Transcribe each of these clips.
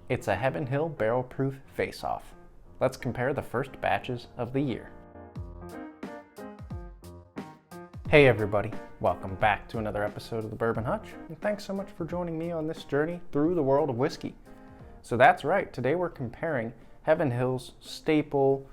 It's a Heaven Hill Barrel Proof Face-Off. Let's compare the first batches of the year. Hey everybody, welcome back to another episode of the Bourbon Hutch, and thanks so much for joining me on this journey through the world of whiskey. So that's right, today we're comparing Heaven Hill's staple,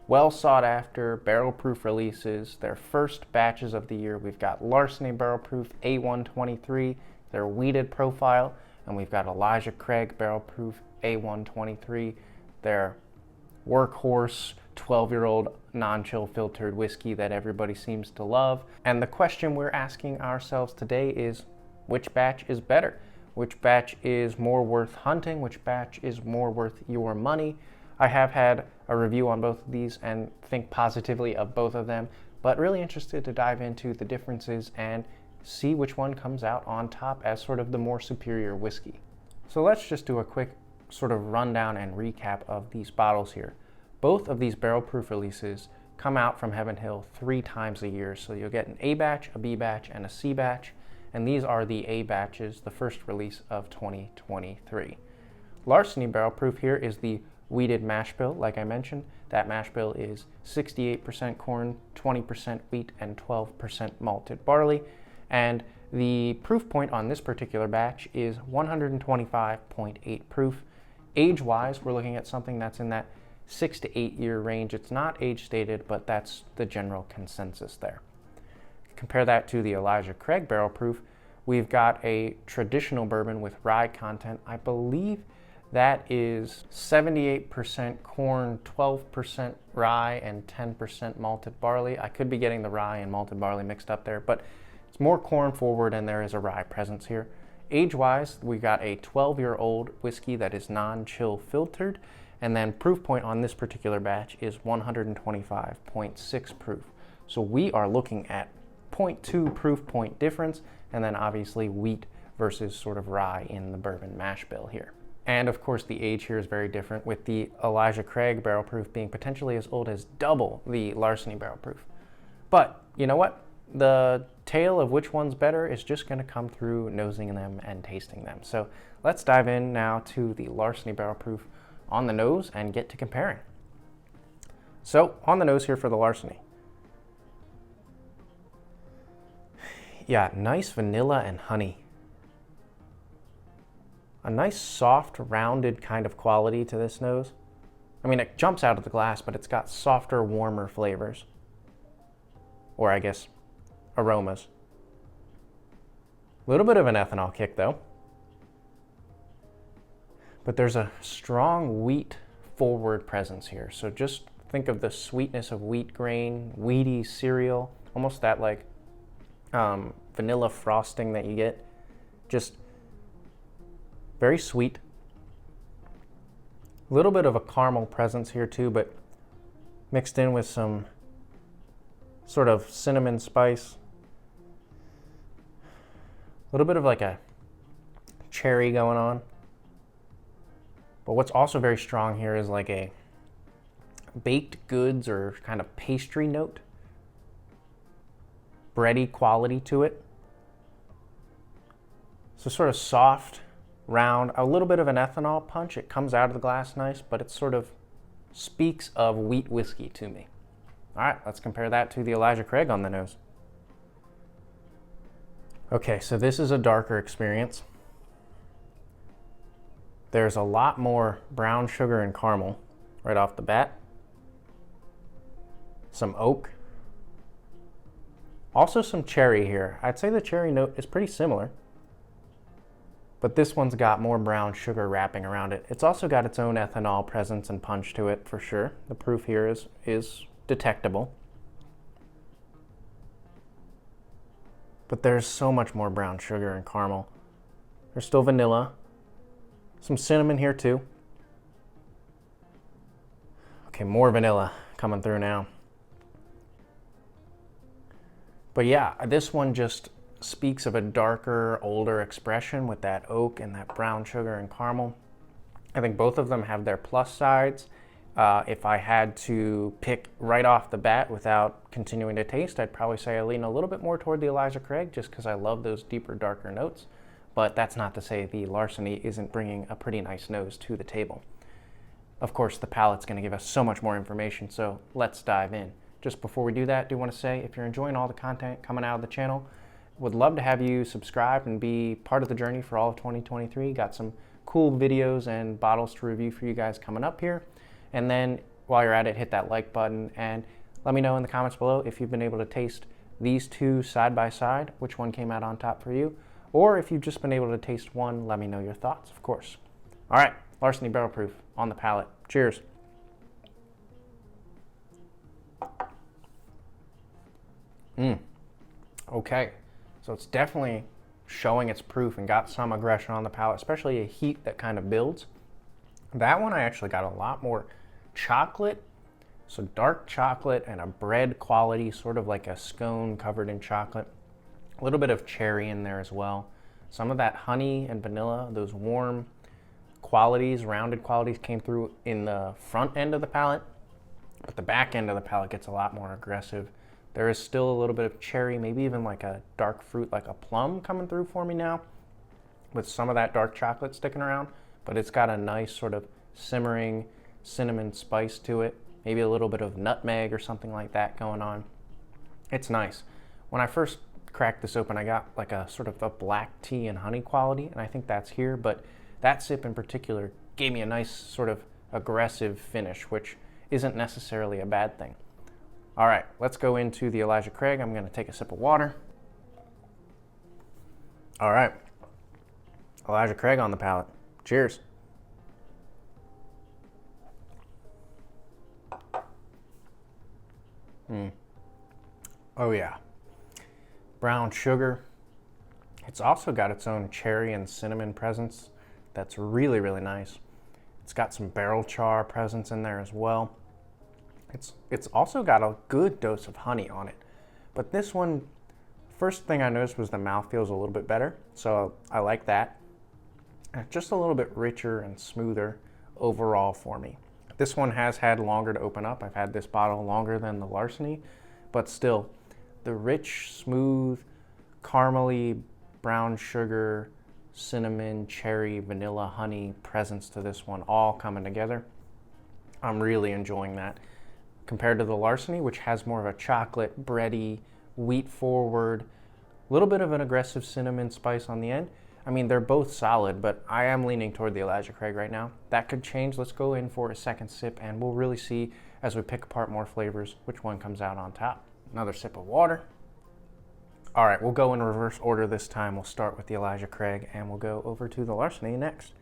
well sought after barrel proof releases, their first batches of the year. We've got Larceny Barrel Proof A123, their wheated profile, and we've got Elijah Craig Barrel Proof A123, their workhorse 12-year-old non-chill filtered whiskey that everybody seems to love. And the question we're asking ourselves today is, which batch is better? Which batch is more worth hunting? Which batch is more worth your money? I have had a review on both of these and think positively of both of them, but really interested to dive into the differences and see which one comes out on top as sort of the more superior whiskey. So let's just do a quick sort of rundown and recap of these bottles here. Both of these barrel proof releases come out from Heaven Hill 3 times a year. So you'll get an A batch, a B batch, and a C batch. And these are the A batches, the first release of 2023. Larceny Barrel Proof here is the wheated mash bill. Like I mentioned, that mash bill is 68% corn, 20% wheat, and 12% malted barley. And the proof point on this particular batch is 125.8 proof. Age-wise, we're looking at something that's in that 6 to 8 year range. It's not age stated, but that's the general consensus there. Compare that to the Elijah Craig Barrel Proof. We've got a traditional bourbon with rye content. I believe that is 78% corn, 12% rye, and 10% malted barley. I could be getting the rye and malted barley mixed up there, but it's more corn forward and there is a rye presence here. Age-wise, we got a 12-year-old whiskey that is non-chill filtered, and then proof point on this particular batch is 125.6 proof. So we are looking at 0.2 proof point difference, and then obviously wheat versus sort of rye in the bourbon mash bill here. And of course the age here is very different, with the Elijah Craig Barrel Proof being potentially as old as double the Larceny Barrel Proof. But you know what? The tale of which one's better is just going to come through nosing them and tasting them. So let's dive in now to the Larceny Barrel Proof on the nose and get to comparing. So on the nose here for the Larceny. Yeah, nice vanilla and honey. A nice soft, rounded kind of quality to this nose. I mean, it jumps out of the glass, but it's got softer, warmer flavors. Or I guess aromas. A little bit of an ethanol kick though. But there's a strong wheat forward presence here. So just think of the sweetness of wheat grain, wheaty cereal, almost that like vanilla frosting that you get. Just very sweet. A little bit of a caramel presence here too, but mixed in with some sort of cinnamon spice. A little bit of like a cherry going on. But what's also very strong here is like a baked goods or kind of pastry note. Bready quality to it. So sort of soft, round, a little bit of an ethanol punch. It comes out of the glass nice, but it sort of speaks of wheat whiskey to me. All right, let's compare that to the Elijah Craig on the nose. Okay, so this is a darker experience. There's a lot more brown sugar and caramel right off the bat. Some oak. Also some cherry here. I'd say the cherry note is pretty similar, but this one's got more brown sugar wrapping around it. It's also got its own ethanol presence and punch to it for sure. The proof here is detectable. But there's so much more brown sugar and caramel. There's still vanilla. Some cinnamon here too. Okay, more vanilla coming through now. But yeah, this one just speaks of a darker, older expression with that oak and that brown sugar and caramel. I think both of them have their plus sides. If I had to pick right off the bat without continuing to taste, I'd probably say I lean a little bit more toward the Elijah Craig just because I love those deeper, darker notes. but that's not to say the Larceny isn't bringing a pretty nice nose to the table. Of course, the palate's going to give us so much more information, so let's dive in. Just before we do that, I do want to say if you're enjoying all the content coming out of the channel, would love to have you subscribe and be part of the journey for all of 2023. Got some cool videos and bottles to review for you guys coming up here. And then while you're at it, hit that like button and let me know in the comments below if you've been able to taste these two side by side, which one came out on top for you. Or if you've just been able to taste one, let me know your thoughts, of course. All right, Larceny Barrel Proof on the palate. Cheers. Okay, so it's definitely showing its proof and got some aggression on the palate, especially a heat that kind of builds. That one I actually got a lot more chocolate, so dark chocolate and a bread quality, sort of like a scone covered in chocolate. A little bit of cherry in there as well. Some of that honey and vanilla, those warm qualities, rounded qualities came through in the front end of the palate, but the back end of the palate gets a lot more aggressive. There is still a little bit of cherry, maybe even like a dark fruit, like a plum coming through for me now, with some of that dark chocolate sticking around, but it's got a nice sort of simmering cinnamon spice to it, maybe a little bit of nutmeg or something like that going on. It's nice. When I first cracked this open, I got like a sort of a black tea and honey quality, and I think that's here, but that sip in particular gave me a nice sort of aggressive finish, which isn't necessarily a bad thing. All right, let's go into the Elijah Craig. I'm gonna take a sip of water. All right, Elijah Craig on the palate. Cheers. Oh yeah, brown sugar. It's also got its own cherry and cinnamon presence that's really, really nice. It's got some barrel char presence in there as well. It's also got a good dose of honey on it. But this one, first thing I noticed was the mouth feels a little bit better, so I like that. And just a little bit richer and smoother overall for me. This one has had longer to open up. I've had this bottle longer than the Larceny, but still, the rich, smooth, caramely, brown sugar, cinnamon, cherry, vanilla, honey presence to this one all coming together. I'm really enjoying that. Compared to the Larceny, which has more of a chocolate, bready, wheat forward, a little bit of an aggressive cinnamon spice on the end. I mean, they're both solid, but I am leaning toward the Elijah Craig right now. That could change. Let's go in for a second sip and we'll really see as we pick apart more flavors which one comes out on top. Another sip of water. All right, we'll go in reverse order this time. We'll start with the Elijah Craig and we'll go over to the Larceny next.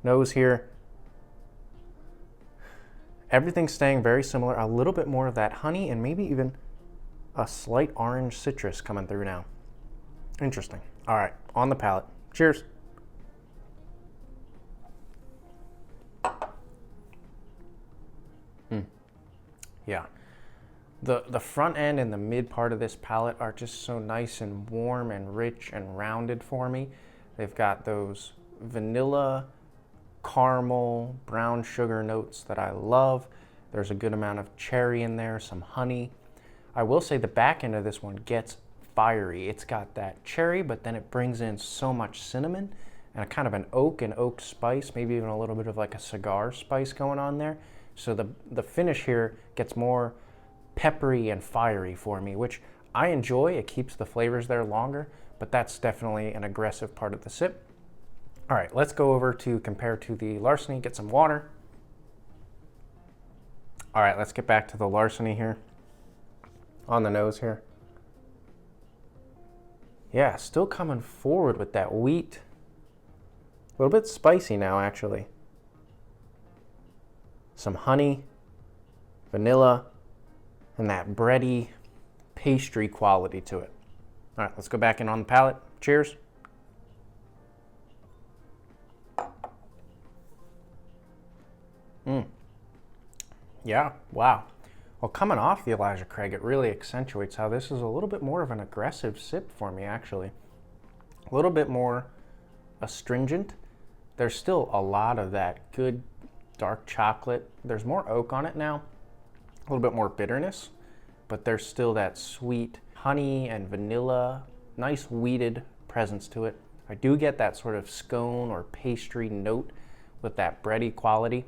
Nose here. Everything's staying very similar. A little bit more of that honey and maybe even a slight orange citrus coming through now. Interesting. All right, on the palate. Cheers. Yeah. The front end and the mid part of this palate are just so nice and warm and rich and rounded for me. They've got those vanilla, caramel, brown sugar notes that I love. There's a good amount of cherry in there, some honey. I will say the back end of this one gets fiery. It's got that cherry, but then it brings in so much cinnamon and a kind of an oak spice, maybe even a little bit of like a cigar spice going on there. So the finish here gets more peppery and fiery for me, which I enjoy. It keeps the flavors there longer, but that's definitely an aggressive part of the sip. All right, let's go over to compare to the Larceny, get some water. All right, let's get back to the Larceny here. On the nose here. Yeah, still coming forward with that wheat. A little bit spicy now, actually. Some honey, vanilla, and that bready pastry quality to it. All right, let's go back in on the palate. Cheers. Yeah, wow. Well, coming off the Elijah Craig, it really accentuates how this is a little bit more of an aggressive sip for me, actually. A little bit more astringent. There's still a lot of that good dark chocolate. There's more oak on it now, a little bit more bitterness, but there's still that sweet honey and vanilla, nice wheated presence to it. I do get that sort of scone or pastry note with that bready quality.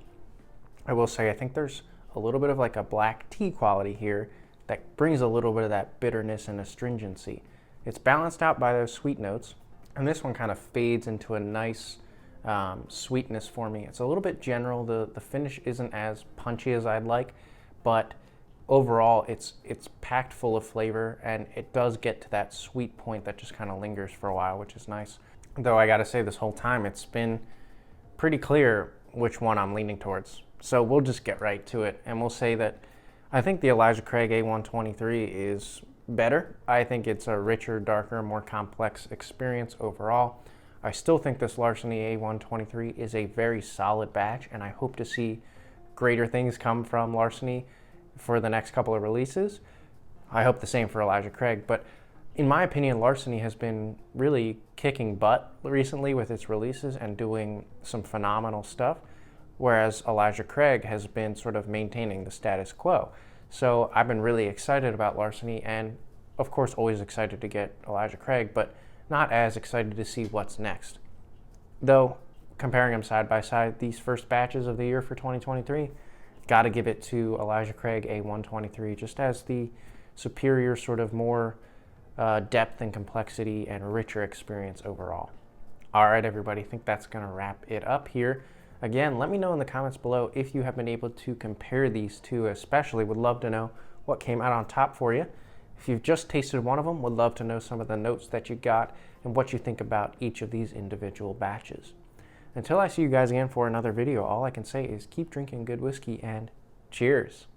I will say I think there's a little bit of like a black tea quality here that brings a little bit of that bitterness and astringency. It's balanced out by those sweet notes, and this one kind of fades into a nice sweetness for me. It's a little bit general. The finish isn't as punchy as I'd like, but overall it's packed full of flavor, and it does get to that sweet point that just kind of lingers for a while, which is nice. Though I gotta say, this whole time it's been pretty clear which one I'm leaning towards. So we'll just get right to it, and we'll say that I think the Elijah Craig A123 is better. I think it's a richer, darker, more complex experience overall. I still think this Larceny A123 is a very solid batch, and I hope to see greater things come from Larceny for the next couple of releases. I hope the same for Elijah Craig, but in my opinion, Larceny has been really kicking butt recently with its releases and doing some phenomenal stuff, whereas Elijah Craig has been sort of maintaining the status quo. So I've been really excited about Larceny, and of course always excited to get Elijah Craig, but not as excited to see what's next. Though, comparing them side by side, these first batches of the year for 2023, got to give it to Elijah Craig A123, just as the superior sort of more depth and complexity and richer experience overall. All right, everybody, I think that's going to wrap it up here. Again, let me know in the comments below if you have been able to compare these two, especially would love to know what came out on top for you. If you've just tasted one of them, would love to know some of the notes that you got and what you think about each of these individual batches. Until I see you guys again for another video, all I can say is keep drinking good whiskey and cheers.